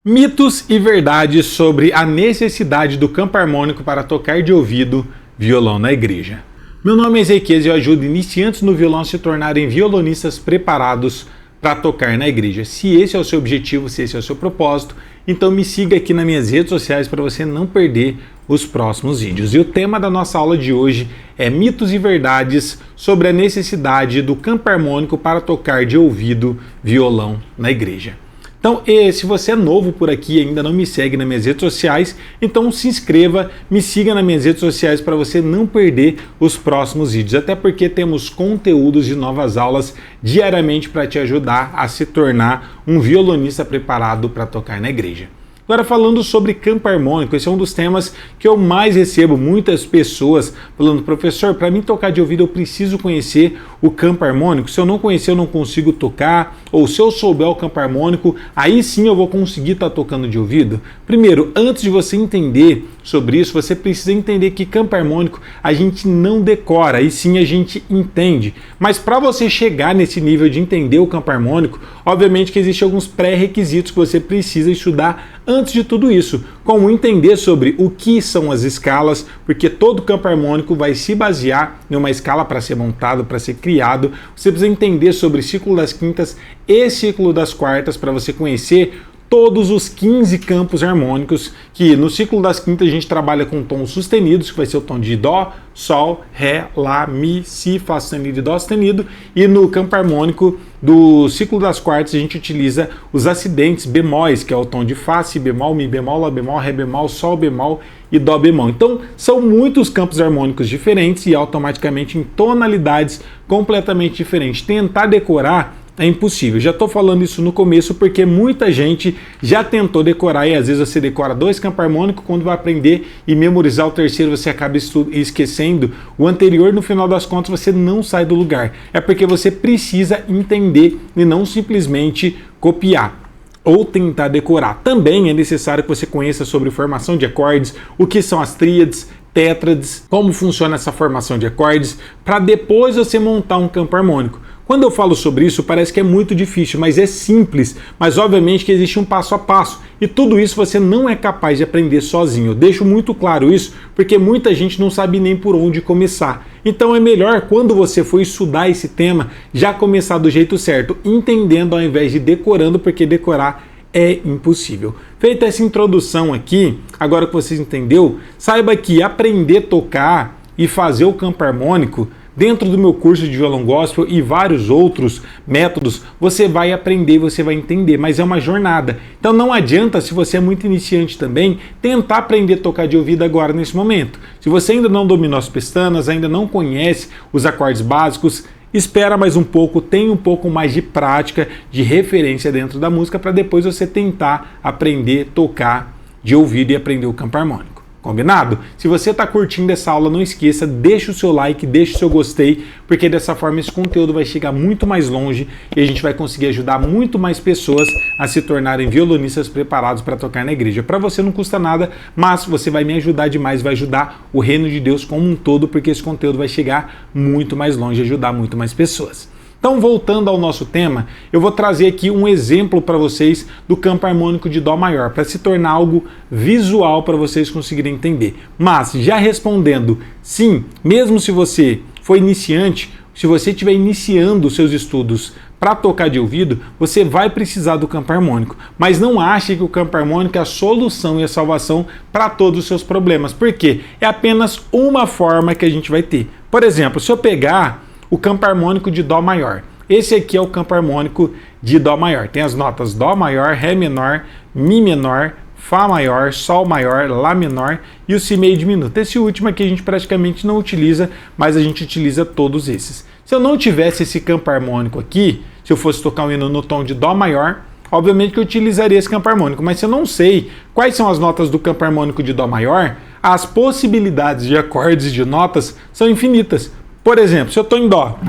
Mitos e verdades sobre a necessidade do campo harmônico para tocar de ouvido violão na igreja. Meu nome é Ezequiel e eu ajudo iniciantes no violão a se tornarem violonistas preparados para tocar na igreja. Se esse é o seu objetivo, se esse é o seu propósito, então me siga aqui nas minhas redes sociais para você não perder os próximos vídeos. E o tema da nossa aula de hoje é mitos e verdades sobre a necessidade do campo harmônico para tocar de ouvido violão na igreja. Então, se você é novo por aqui e ainda não me segue nas minhas redes sociais, então se inscreva, me siga nas minhas redes sociais para você não perder os próximos vídeos, até porque temos conteúdos de novas aulas diariamente para te ajudar a se tornar um violonista preparado para tocar na igreja. Agora, falando sobre campo harmônico, esse é um dos temas que eu mais recebo muitas pessoas falando: professor, para mim tocar de ouvido eu preciso conhecer o campo harmônico, se eu não conhecer eu não consigo tocar, ou se eu souber o campo harmônico, aí sim eu vou conseguir estar tocando de ouvido? Primeiro, antes de você entender sobre isso, você precisa entender que campo harmônico a gente não decora, e sim a gente entende. Mas para você chegar nesse nível de entender o campo harmônico, obviamente que existem alguns pré-requisitos que você precisa estudar antes de tudo isso, como entender sobre o que são as escalas, porque todo campo harmônico vai se basear em uma escala para ser montado, para ser criado. Você precisa entender sobre ciclo das quintas e ciclo das quartas para você conhecer todos os 15 campos harmônicos, que no ciclo das quintas a gente trabalha com tons sustenidos, que vai ser o tom de Dó, Sol, Ré, Lá, Mi, Si, Fá sustenido e Dó sustenido, e no campo harmônico do ciclo das quartas a gente utiliza os acidentes bemóis, que é o tom de Fá, Si bemol, Mi bemol, Lá bemol, Ré bemol, Sol bemol e Dó bemol. Então são muitos campos harmônicos diferentes e automaticamente em tonalidades completamente diferentes. Tentar decorar é impossível. Já estou falando isso no começo porque muita gente já tentou decorar e às vezes você decora 2 campos harmônicos, quando vai aprender e memorizar o terceiro você acaba esquecendo o anterior, no final das contas você não sai do lugar. É porque você precisa entender e não simplesmente copiar ou tentar decorar. Também é necessário que você conheça sobre formação de acordes, o que são as tríades, tétrades, como funciona essa formação de acordes, para depois você montar um campo harmônico. Quando eu falo sobre isso, parece que é muito difícil, mas é simples. Mas obviamente que existe um passo a passo. E tudo isso você não é capaz de aprender sozinho. Eu deixo muito claro isso, porque muita gente não sabe nem por onde começar. Então é melhor, quando você for estudar esse tema, já começar do jeito certo, entendendo ao invés de decorando, porque decorar é impossível. Feita essa introdução aqui, agora que você entendeu, saiba que aprender a tocar e fazer o campo harmônico dentro do meu curso de violão gospel e vários outros métodos, você vai aprender, você vai entender, mas é uma jornada. Então não adianta, se você é muito iniciante também, tentar aprender a tocar de ouvido agora nesse momento. Se você ainda não dominou as pestanas, ainda não conhece os acordes básicos, espera mais um pouco, tenha um pouco mais de prática, de referência dentro da música, para depois você tentar aprender a tocar de ouvido e aprender o campo harmônico. Combinado? Se você está curtindo essa aula, não esqueça, deixa o seu like, deixa o seu gostei, porque dessa forma esse conteúdo vai chegar muito mais longe e a gente vai conseguir ajudar muito mais pessoas a se tornarem violonistas preparados para tocar na igreja. Para você não custa nada, mas você vai me ajudar demais, vai ajudar o reino de Deus como um todo, porque esse conteúdo vai chegar muito mais longe e ajudar muito mais pessoas. Então, voltando ao nosso tema, eu vou trazer aqui um exemplo para vocês do campo harmônico de Dó maior, para se tornar algo visual para vocês conseguirem entender. Mas, já respondendo, sim, mesmo se você for iniciante, se você estiver iniciando os seus estudos para tocar de ouvido, você vai precisar do campo harmônico. Mas não ache que o campo harmônico é a solução e a salvação para todos os seus problemas, porque é apenas uma forma que a gente vai ter. Por exemplo, se eu pegar o campo harmônico de Dó maior. Esse aqui é o campo harmônico de Dó maior. Tem as notas Dó maior, Ré menor, Mi menor, Fá maior, Sol maior, Lá menor e o Si meio diminuto. Esse último aqui a gente praticamente não utiliza, mas a gente utiliza todos esses. Se eu não tivesse esse campo harmônico aqui, se eu fosse tocar um hino no tom de Dó maior, obviamente que eu utilizaria esse campo harmônico, mas se eu não sei quais são as notas do campo harmônico de Dó maior, as possibilidades de acordes e de notas são infinitas. Por exemplo, se eu estou em Dó,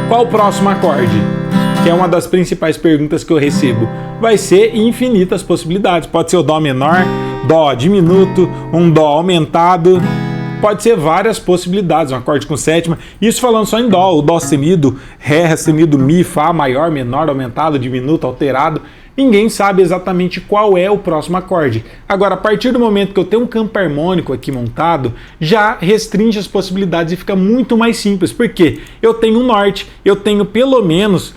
qual o próximo acorde? Que é uma das principais perguntas que eu recebo. Vai ser infinitas possibilidades. Pode ser o Dó menor, Dó diminuto, um Dó aumentado. Pode ser várias possibilidades, um acorde com sétima. Isso falando só em Dó, o Dó sustenido, Ré sustenido, Mi, Fá, maior, menor, aumentado, diminuto, alterado. ninguém sabe exatamente qual é o próximo acorde. Agora, a partir do momento que eu tenho um campo harmônico aqui montado, já restringe as possibilidades e fica muito mais simples, porque eu tenho um norte, eu tenho pelo menos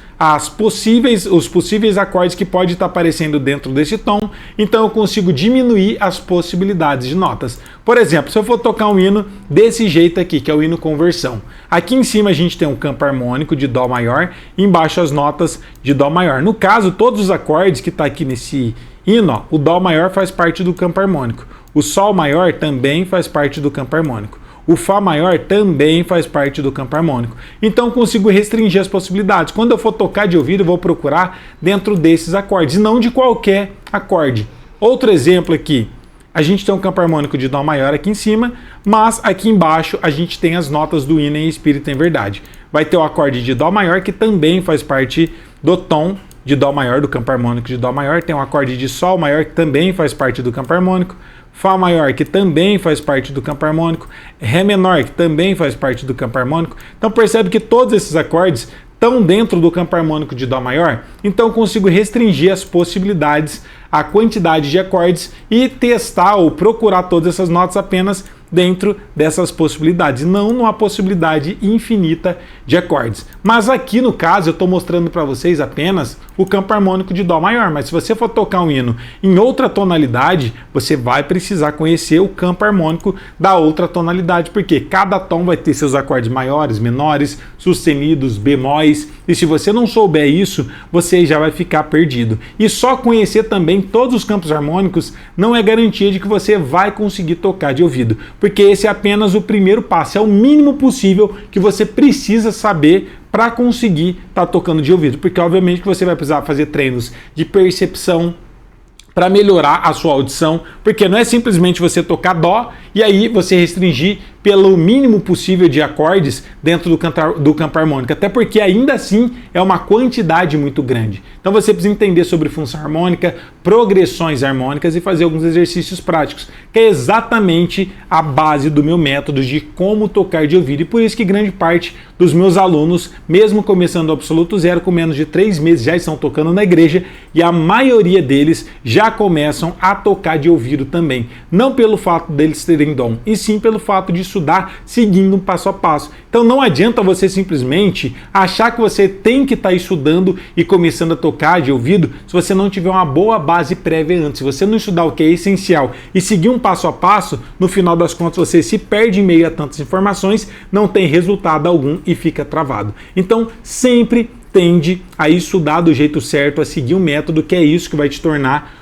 os possíveis acordes que pode estar aparecendo dentro desse tom, então eu consigo diminuir as possibilidades de notas. Por exemplo, se eu for tocar um hino desse jeito aqui, que é o hino conversão, aqui em cima a gente tem um campo harmônico de Dó maior, embaixo as notas de Dó maior. No caso, todos os acordes que está aqui nesse hino, ó, o Dó maior faz parte do campo harmônico, o Sol maior também faz parte do campo harmônico. O Fá maior também faz parte do campo harmônico. Então eu consigo restringir as possibilidades. Quando eu for tocar de ouvido, eu vou procurar dentro desses acordes, não de qualquer acorde. Outro exemplo aqui, a gente tem um campo harmônico de Dó maior aqui em cima, mas aqui embaixo a gente tem as notas do hino em Espírito em Verdade. Vai ter o acorde de Dó maior, que também faz parte do tom de Dó maior, do campo harmônico de Dó maior. Tem um acorde de Sol maior, que também faz parte do campo harmônico. Fá maior, que também faz parte do campo harmônico, Ré menor, que também faz parte do campo harmônico. Então percebe que todos esses acordes estão dentro do campo harmônico de Dó maior, então eu consigo restringir as possibilidades, a quantidade de acordes e testar ou procurar todas essas notas apenas dentro dessas possibilidades, não numa possibilidade infinita de acordes. Mas aqui no caso eu estou mostrando para vocês apenas o campo harmônico de Dó maior, mas se você for tocar um hino em outra tonalidade, você vai precisar conhecer o campo harmônico da outra tonalidade, porque cada tom vai ter seus acordes maiores, menores, sustenidos, bemóis, e se você não souber isso, você já vai ficar perdido. E só conhecer também todos os campos harmônicos não é garantia de que você vai conseguir tocar de ouvido, porque esse é apenas o primeiro passo, é o mínimo possível que você precisa saber para conseguir estar tocando de ouvido, porque obviamente que você vai precisar fazer treinos de percepção para melhorar a sua audição, porque não é simplesmente você tocar Dó e aí você restringir pelo mínimo possível de acordes dentro do campo harmônico, até porque ainda assim é uma quantidade muito grande. Então você precisa entender sobre função harmônica, progressões harmônicas e fazer alguns exercícios práticos, que é exatamente a base do meu método de como tocar de ouvido, e por isso que grande parte dos meus alunos, mesmo começando do absoluto zero, com menos de 3 meses, já estão tocando na igreja, e a maioria deles já começam a tocar de ouvido também, não pelo fato deles terem dom, e sim pelo fato de estudar seguindo um passo a passo. Então não adianta você simplesmente achar que você tem que estar estudando e começando a tocar de ouvido se você não tiver uma boa base prévia antes. Se você não estudar o que é essencial e seguir um passo a passo, no final das contas você se perde em meio a tantas informações, não tem resultado algum e fica travado. Então sempre tende a estudar do jeito certo, a seguir um método, que é isso que vai te tornar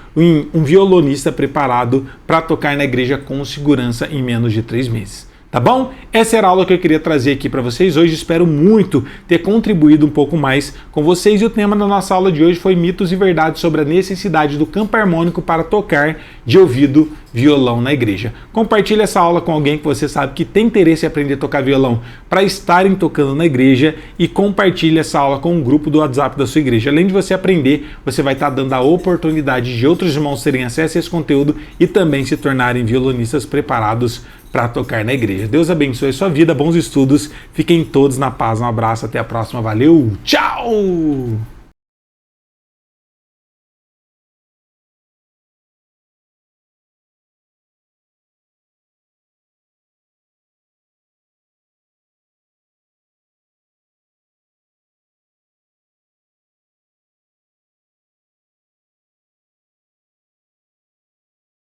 um violonista preparado para tocar na igreja com segurança em menos de 3 meses. Tá bom? Essa era a aula que eu queria trazer aqui para vocês hoje. Espero muito ter contribuído um pouco mais com vocês. E o tema da nossa aula de hoje foi mitos e verdades sobre a necessidade do campo harmônico para tocar de ouvido violão na igreja. Compartilhe essa aula com alguém que você sabe que tem interesse em aprender a tocar violão para estarem tocando na igreja, e compartilhe essa aula com um grupo do WhatsApp da sua igreja. Além de você aprender, você vai estar dando a oportunidade de outros irmãos terem acesso a esse conteúdo e também se tornarem violonistas preparados para tocar na igreja. Deus abençoe a sua vida, bons estudos, fiquem todos na paz, um abraço, até a próxima, valeu, tchau!